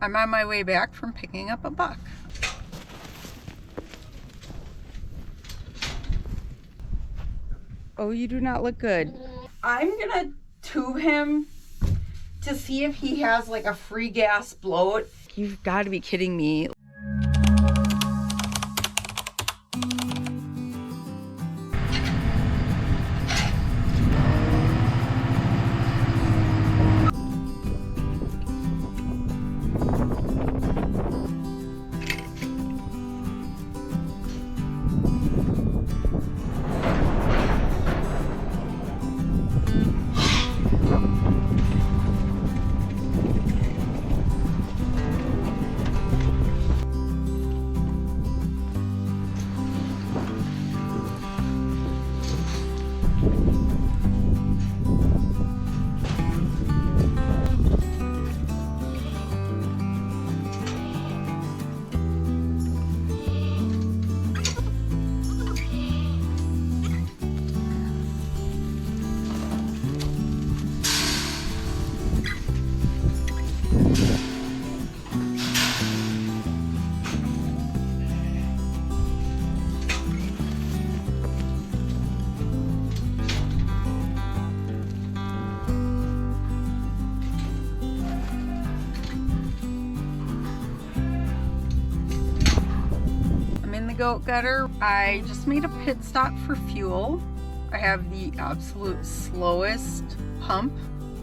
I'm on my way back from picking up a buck. Oh, you do not look good. I'm gonna tube him to see if he has like a free gas bloat. You've got to be kidding me. Goat gutter. I just made a pit stop for fuel. I have the absolute slowest pump.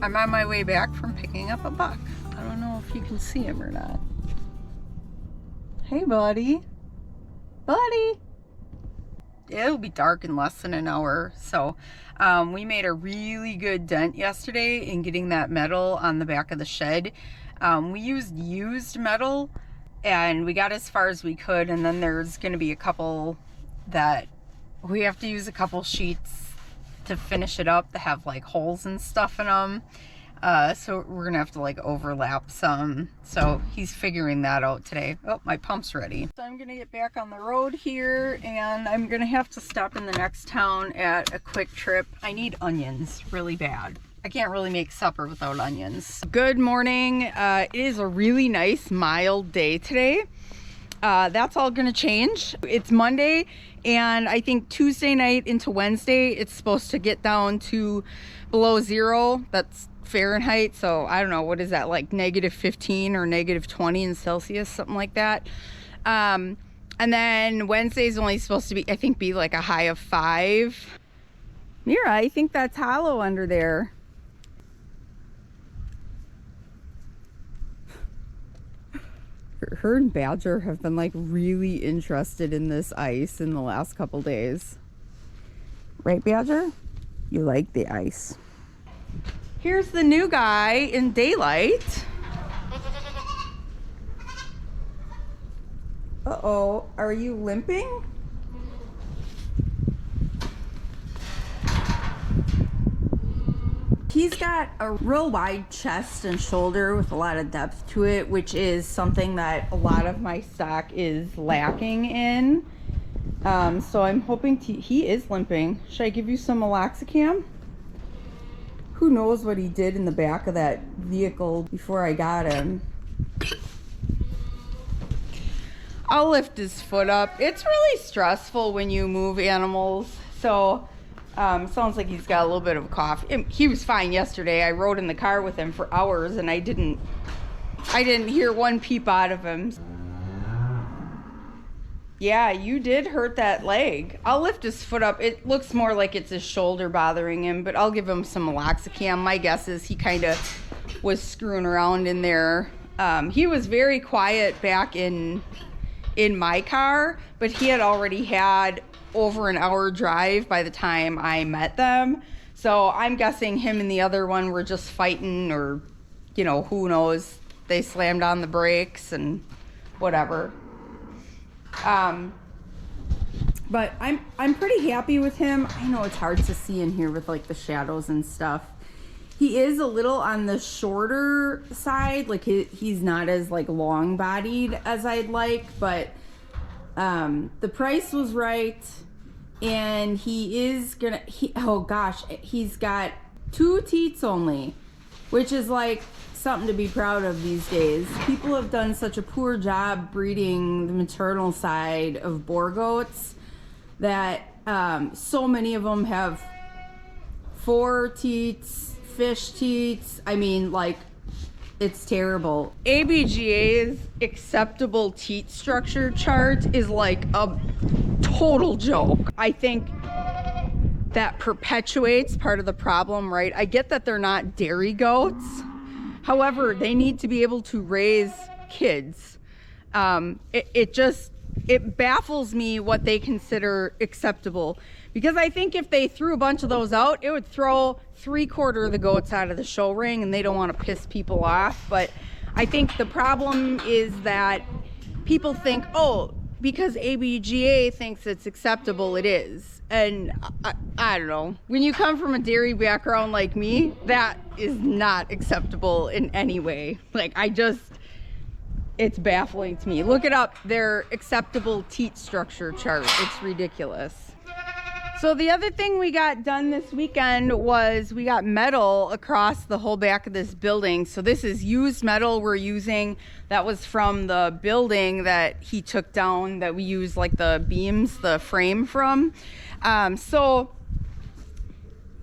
I'm on my way back from picking up a buck. I don't know if you can see him or not. Hey buddy. Buddy. It'll be dark in less than an hour. So we made a really good dent yesterday in getting that metal on the back of the shed. We used metal and we got as far as we could, and then there's going to be a couple that we have to use a couple sheets to finish it up that have like holes and stuff in them. So we're gonna have to like overlap some. So he's figuring that out today. Oh, my pump's ready. So I'm gonna get back on the road here, and I'm gonna have to stop in the next town at a Quick Trip. I need onions really bad. I can't really make supper without onions. Good morning. It is a really nice mild day today. That's all gonna change. It's Monday, and I think Tuesday night into Wednesday it's supposed to get down to below 0. That's Fahrenheit, so I don't know, what is that, like -15 or -20 in Celsius, something like that. And then Wednesday's only supposed to be, I think, be like a high of 5. Mira, I think that's hollow under there. Her and Badger have been like really interested in this ice in the last couple days. Right, Badger? You like the ice. Here's the new guy in daylight. Uh-oh, are you limping? He's got a real wide chest and shoulder with a lot of depth to it, which is something that a lot of my stock is lacking in. So I'm hoping he is limping. Should I give you some meloxicam? Who knows what he did in the back of that vehicle before I got him. I'll lift his foot up. It's really stressful when you move animals. So sounds like he's got a little bit of a cough. He was fine yesterday. I rode in the car with him for hours and I didn't hear one peep out of him. Yeah, you did hurt that leg. I'll lift his foot up. It looks more like it's his shoulder bothering him, but I'll give him some meloxicam. My guess is he kind of was screwing around in there. He was very quiet back in my car, but he had already had over an hour drive by the time I met them. So I'm guessing him and the other one were just fighting, or, you know, who knows. They slammed on the brakes and whatever. But I'm pretty happy with him. I know it's hard to see in here with like the shadows and stuff. He is a little on the shorter side, like he's not as like long bodied as I'd like, but the price was right, and he's got 2 teats only, which is like something to be proud of these days. People have done such a poor job breeding the maternal side of boar goats that so many of them have 4 teats, fish teats. I mean, like, it's terrible. ABGA's acceptable teat structure chart is like a total joke. I think that perpetuates part of the problem, right? I get that they're not dairy goats. However, they need to be able to raise kids. It baffles me what they consider acceptable, because I think if they threw a bunch of those out, it would throw 3/4 of the goats out of the show ring, and they don't want to piss people off. But I think the problem is that people think, oh, because ABGA thinks it's acceptable, it is. And I don't know. When you come from a dairy background like me, that is not acceptable in any way. Like, it's baffling to me. Look it up, their acceptable teat structure chart. It's ridiculous. So the other thing we got done this weekend was we got metal across the whole back of this building. So this is used metal we're using. That was from the building that he took down, that we use like the beams, the frame from. So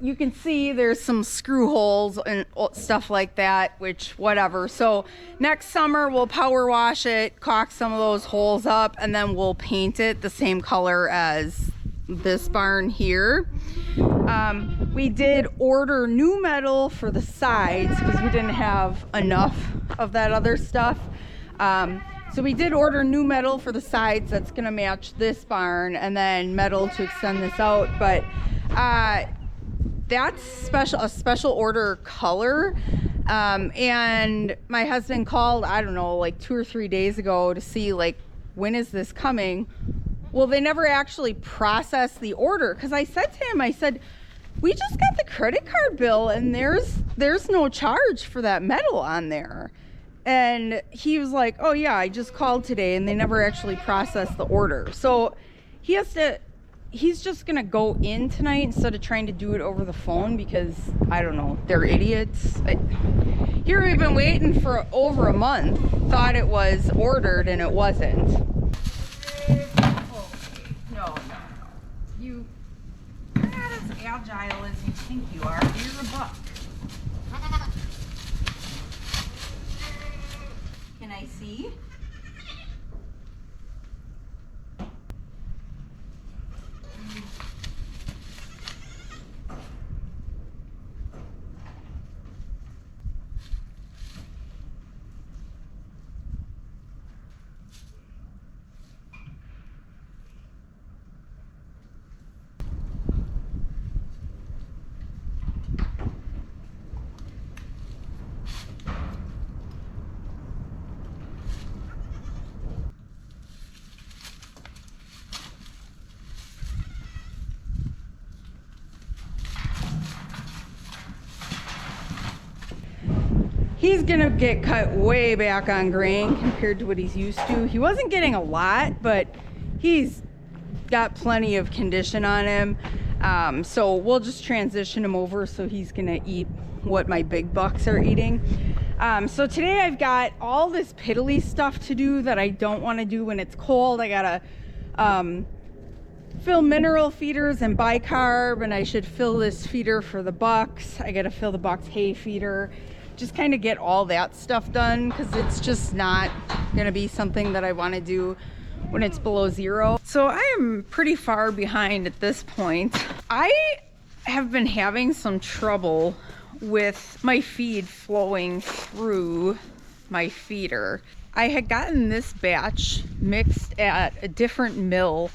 you can see there's some screw holes and stuff like that, which whatever. So next summer we'll power wash it, caulk some of those holes up, and then we'll paint it the same color as this barn here. We did order new metal for the sides because we didn't have enough of that other stuff. So we did order new metal for the sides that's gonna match this barn, and then metal to extend this out. But that's a special order color. And my husband called, I don't know, like 2 or 3 days ago to see, like, when is this coming? Well, they never actually processed the order, because I said to him, I said, we just got the credit card bill and there's no charge for that metal on there. And he was like, oh yeah, I just called today and they never actually processed the order. So he's just gonna go in tonight instead of trying to do it over the phone, because I don't know, they're idiots. Here we've been waiting for over a month, thought it was ordered and it wasn't. No. You're not as agile as you think you are. You're a buck. Can I see? He's gonna get cut way back on grain compared to what he's used to. He wasn't getting a lot, but he's got plenty of condition on him. So we'll just transition him over so he's gonna eat what my big bucks are eating. So today I've got all this piddly stuff to do that I don't want to do when it's cold. I gotta fill mineral feeders and bicarb, and I should fill this feeder for the bucks. I gotta fill the bucks hay feeder. Just kind of get all that stuff done, because it's just not gonna be something that I want to do when it's below 0. So I am pretty far behind at this point. I have been having some trouble with my feed flowing through my feeder. I had gotten this batch mixed at a different mill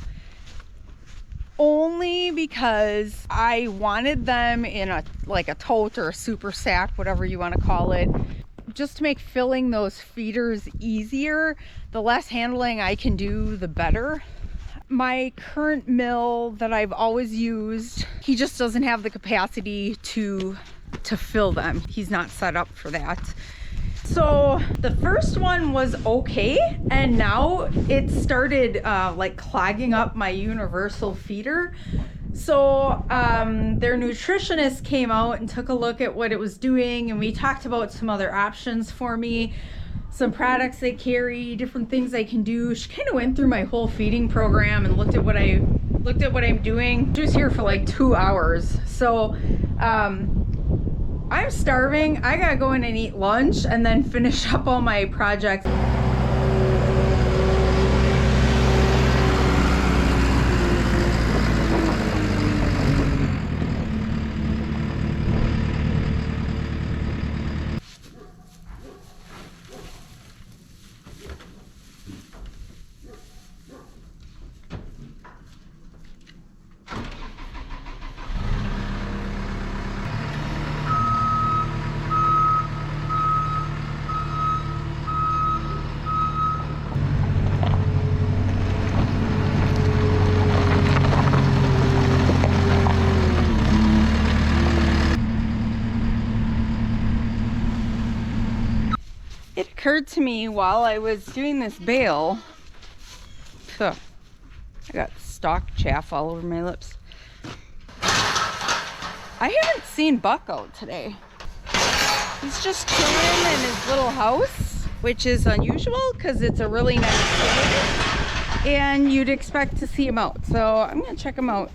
only because I wanted them in a tote or a super sack, whatever you want to call it, just to make filling those feeders easier. The less handling I can do, the better. My current mill that I've always used, he just doesn't have the capacity to fill them. He's not set up for that. So the first one was okay, and now it started like clogging up my universal feeder. So their nutritionist came out and took a look at what it was doing, and we talked about some other options for me, some products they carry, different things I can do. She kind of went through my whole feeding program and looked at what I'm doing. She was here for like 2 hours. So I'm starving. I gotta go in and eat lunch and then finish up all my projects. It occurred to me while I was doing this bale, I got stalk chaff all over my lips. I haven't seen Buck out today. He's just chilling in his little house, which is unusual because it's a really nice day and you'd expect to see him out. So I'm gonna check him out.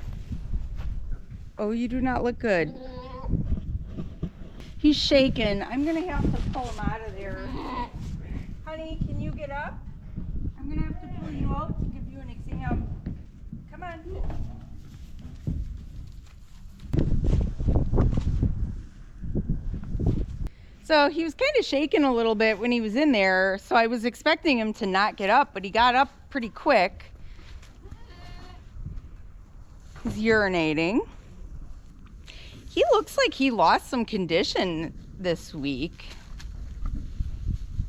Oh, you do not look good. He's shaking. I'm gonna have to pull him out of there. Honey, can you get up? I'm gonna have to pull you out to give you an exam. Come on. So he was kind of shaking a little bit when he was in there, so I was expecting him to not get up, but he got up pretty quick. He's urinating. He looks like he lost some condition this week,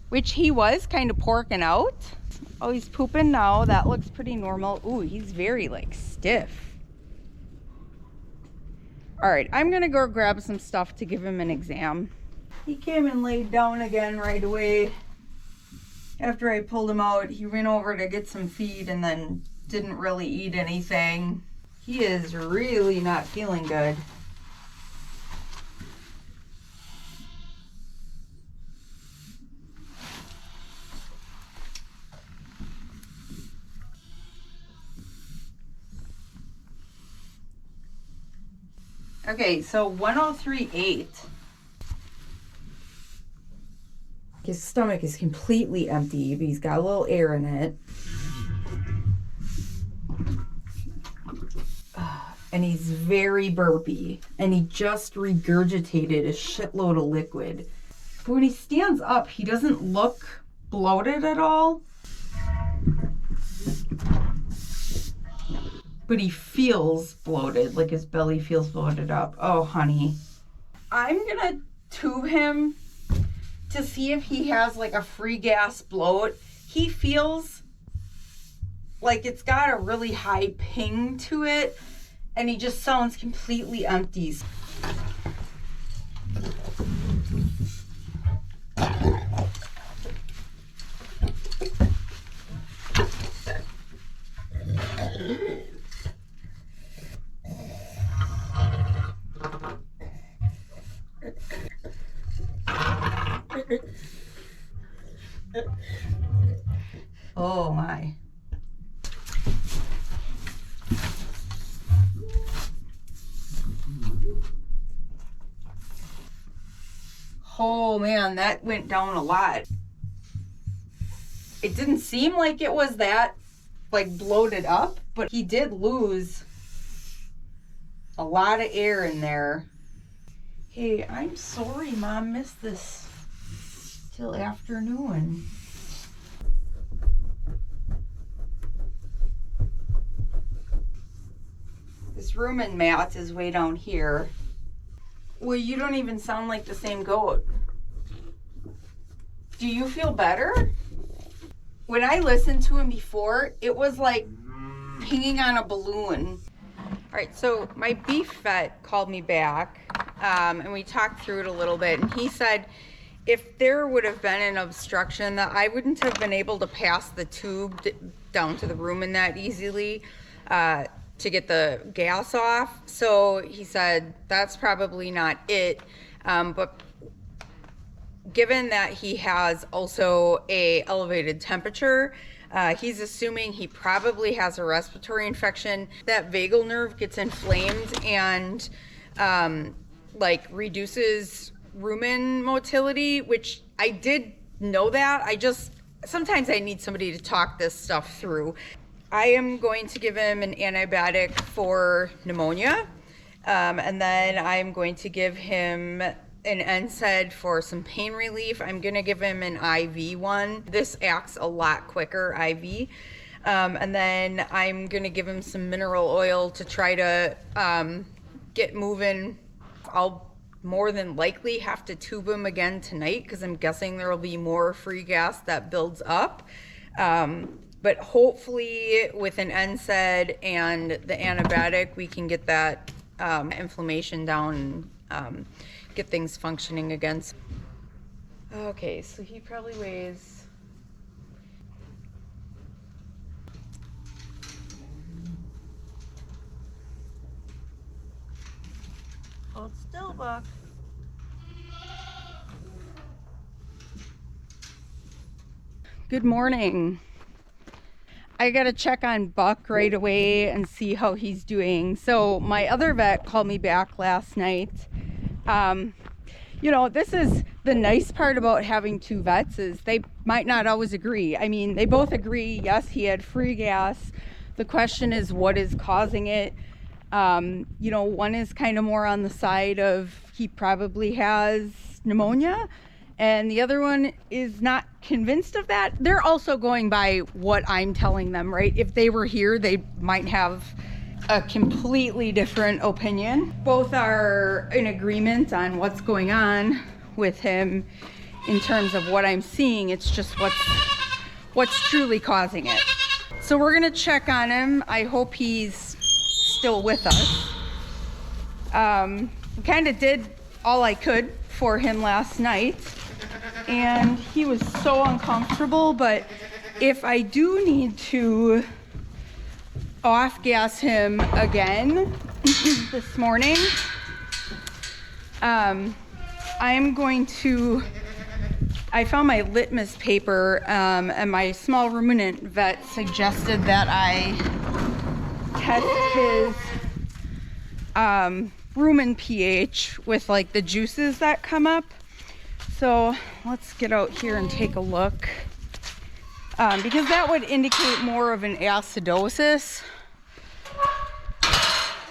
which he was kind of porking out. Oh, he's pooping now. That looks pretty normal. Ooh, he's very like stiff. All right, I'm gonna go grab some stuff to give him an exam. He came and laid down again right away. After I pulled him out, he ran over to get some feed and then didn't really eat anything. He is really not feeling good. Okay, so 103.8. His stomach is completely empty, but he's got a little air in it. And he's very burpy. And he just regurgitated a shitload of liquid. But when he stands up, he doesn't look bloated at all. But he feels bloated, like his belly feels bloated up. Oh, honey. I'm gonna tube him to see if he has like a free gas bloat. He feels like it's got a really high ping to it, and he just sounds completely empty. Oh my. Oh man, that went down a lot. It didn't seem like it was that like bloated up, but he did lose a lot of air in there. Hey, I'm sorry Mom missed this till afternoon. This rumen mat is way down here. Well, you don't even sound like the same goat. Do you feel better? When I listened to him before, it was like pinging on a balloon. All right, so my beef vet called me back and we talked through it a little bit, and he said if there would have been an obstruction that I wouldn't have been able to pass the tube down to the rumen that easily. to get the gas off. So he said that's probably not it. But given that he has also a elevated temperature, he's assuming he probably has a respiratory infection. That vagal nerve gets inflamed and like reduces rumen motility, which I did know that. Sometimes I need somebody to talk this stuff through. I am going to give him an antibiotic for pneumonia, and then I'm going to give him an NSAID for some pain relief. I'm going to give him an IV one. This acts a lot quicker, IV. And then I'm going to give him some mineral oil to try to get moving. I'll more than likely have to tube him again tonight because I'm guessing there will be more free gas that builds up. But hopefully with an NSAID and the antibiotic, we can get that inflammation down and get things functioning again. Okay, so he probably weighs... Hold still, Buck. Good morning. I gotta check on Buck right away and see how he's doing. So my other vet called me back last night. You know, this is the nice part about having two vets is they might not always agree. I mean, they both agree, yes, he had free gas. The question is what is causing it? You know, one is kind of more on the side of he probably has pneumonia, and the other one is not convinced of that. They're also going by what I'm telling them, right? If they were here, they might have a completely different opinion. Both are in agreement on what's going on with him in terms of what I'm seeing. It's just what's truly causing it. So we're gonna check on him. I hope he's still with us. Kind of did all I could for him last night, and he was so uncomfortable, but if I do need to off gas him again this morning, I'm going to, I found my litmus paper, and my small ruminant vet suggested that I test his rumen pH with like the juices that come up. So let's get out here and take a look, because that would indicate more of an acidosis,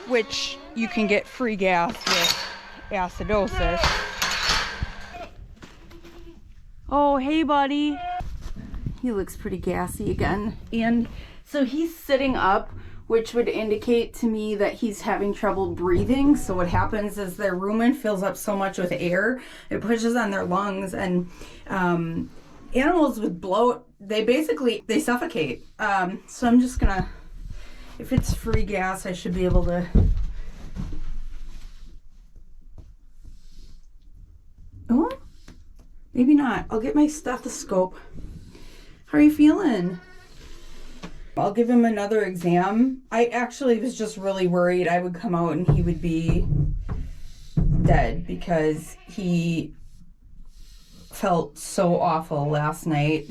which you can get free gas with acidosis. Oh, hey buddy. He looks pretty gassy again. And so he's sitting up, which would indicate to me that he's having trouble breathing. So what happens is their rumen fills up so much with air, it pushes on their lungs, and animals with bloat, they suffocate. So I'm just gonna, if it's free gas, I should be able to. Oh, maybe not. I'll get my stethoscope. How are you feeling? I'll give him another exam. I actually was just really worried I would come out and he would be dead because he felt so awful last night.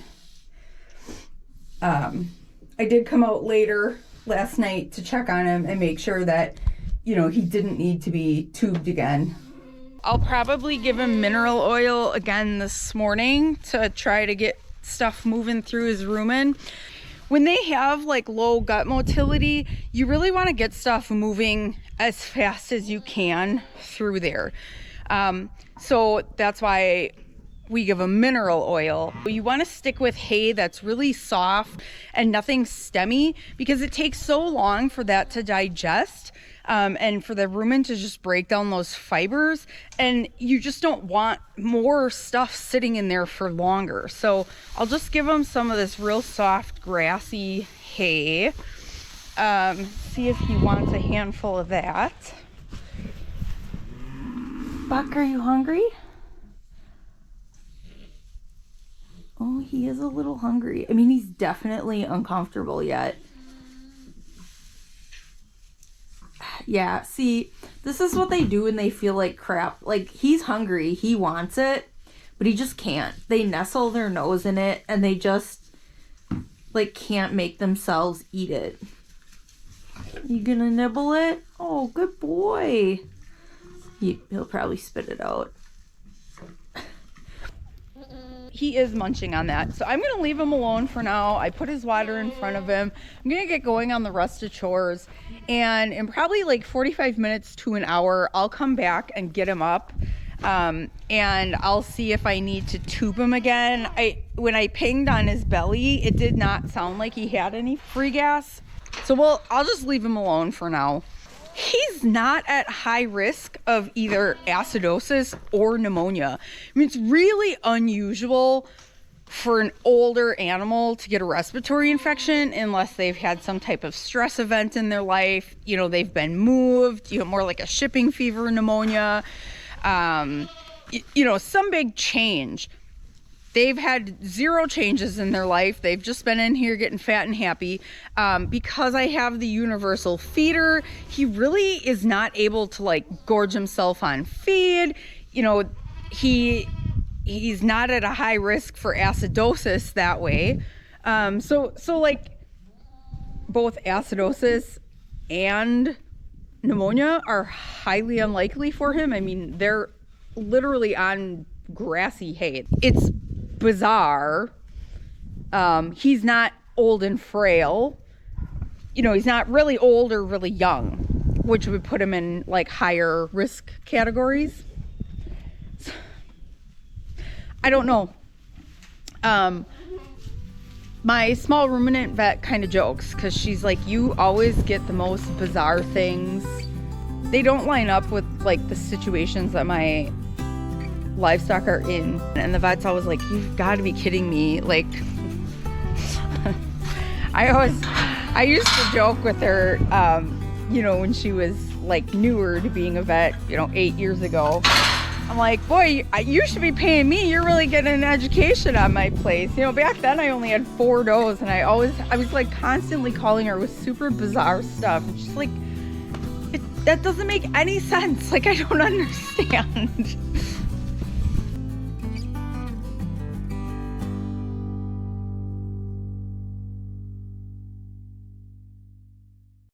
I did come out later last night to check on him and make sure that, you know, he didn't need to be tubed again. I'll probably give him mineral oil again this morning to try to get stuff moving through his rumen. When they have like low gut motility, you really want to get stuff moving as fast as you can through there. So that's why we give them mineral oil. You want to stick with hay that's really soft and nothing stemmy, because it takes so long for that to digest, and for the rumen to just break down those fibers, and you just don't want more stuff sitting in there for longer. So I'll just give them some of this real soft grassy hay. See if he wants a handful of that. Buck, are you hungry? Oh, he is a little hungry. I mean, he's definitely uncomfortable yet. Yeah, see, this is what they do when they feel like crap. Like, he's hungry, he wants it, but he just can't. They nestle their nose in it, and they just, like, can't make themselves eat it. You gonna nibble it? Oh, good boy. He'll probably spit it out. He is munching on that. So I'm going to leave him alone for now. I put his water in front of him. I'm going to get going on the rest of chores. And in probably like 45 minutes to an hour, I'll come back and get him up. And I'll see if I need to tube him again. When I pinged on his belly, it did not sound like he had any free gas. So I'll just leave him alone for now. He's not at high risk of either acidosis or pneumonia. I mean, it's really unusual for an older animal to get a respiratory infection unless they've had some type of stress event in their life. You know, they've been moved, more like a shipping fever pneumonia, some big change. They've had zero changes in their life. They've just been in here getting fat and happy. Because I have the universal feeder, he really is not able to like gorge himself on feed. He's not at a high risk for acidosis that way. So like both acidosis and pneumonia are highly unlikely for him. I mean, they're literally on grassy hay. It's bizarre. He's not old and frail. He's not really old or really young, which would put him in like higher risk categories. I don't know. My small ruminant vet kind of jokes because she's like, you always get the most bizarre things. They don't line up with like the situations that my livestock are in, and the vet's always like, you've got to be kidding me. Like, I used to joke with her, when she was like newer to being a vet, 8 years ago. I'm like, boy, you should be paying me. You're really getting an education on my place. Back then I only had 4 does, and I was like constantly calling her with super bizarre stuff, and she's like, that doesn't make any sense. Like, I don't understand.